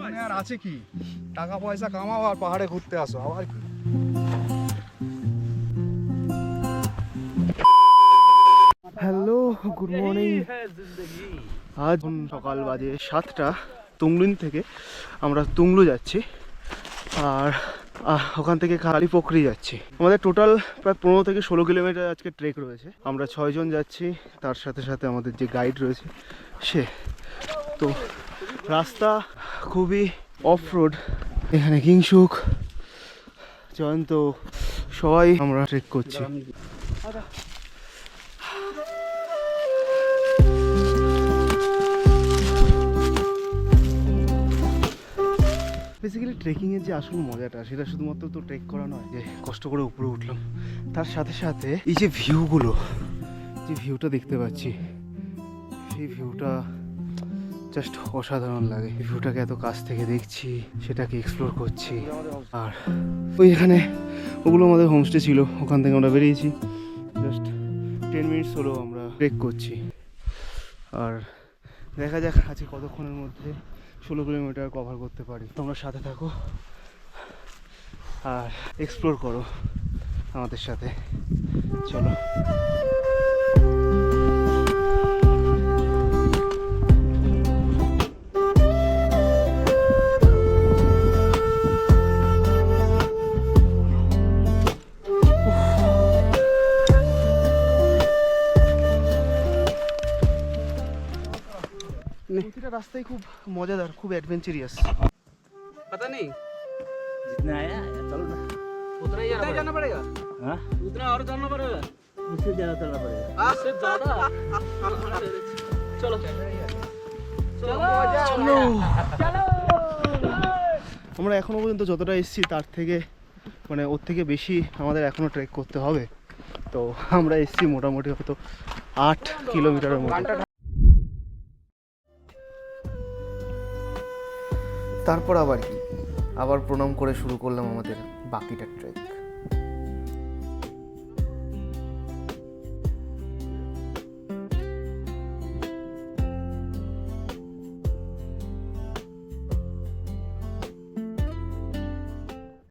জীবনে আর আছে কি, টাকা পয়সা কামাও আর পাহাড়ে ঘুরতে আসো, আবার কি। Hello, good morning. আজ সকাল বাজে 7টা। তুংলুন থেকে আমরা তুংলু যাচ্ছি, আর ওখান থেকে কালীপোখরি যাচ্ছি। আমাদের টোটাল প্রায় 15 থেকে 16 কিলোমিটার আজকে ট্রেক রয়েছে। আমরা 6 জন যাচ্ছি, তার সাথে সাথে আমাদের যে গাইড রয়েছে সে। তো রাস্তা খুবই অফ রোড। এখানে কিংসুক, জয়ন্ত সবাই আমরা ট্রেক করছি। বেসিক্যালি ট্রেকিংয়ের যে আসল মজাটা সেটা শুধুমাত্র তো ট্রেক করা নয়, যে কষ্ট করে উপরে উঠলাম, তার সাথে সাথে এই যে ভিউগুলো, যে ভিউটা দেখতে পাচ্ছি, সেই ভিউটা জাস্ট অসাধারণ লাগে। এই ভিউটাকে এত কাছ থেকে দেখছি, সেটাকে এক্সপ্লোর করছি। আর ওই এখানে ওগুলো আমাদের হোমস্টে ছিল, ওখান থেকে আমরা বেরিয়েছি। জাস্ট 10 মিনিটস হলো আমরা ট্রেক করছি। আর দেখা যাক আজকে কতক্ষণের মধ্যে 16 কিলোমিটার কভার করতে পারি। তোমরা সাথে থাকো আর এক্সপ্লোর করো আমাদের সাথে, চলো। প্রতিটা রাস্তায় খুব মজাদার, খুব অ্যাডভেঞ্চারিয়াস। पता नहीं जितना आया चलो ना, उतना ही जाना पड़ेगा। हाँ, उतना और जाना पड़ेगा, उससे ज्यादा चलना पड़ेगा, उससे ज्यादा। चलो চলো। আমরা এখনো পর্যন্ত যতটা এসেছি তার থেকে মানে ওর থেকে বেশি আমাদের এখনো ট্রেক করতে হবে। তো আমরা এসেছি মোটামুটি হয়তো 8 কিলোমিটারের মতো। তারপর আবার কি, আবার প্রণাম করে শুরু করলাম আমাদের বাকিটা ট্রেক।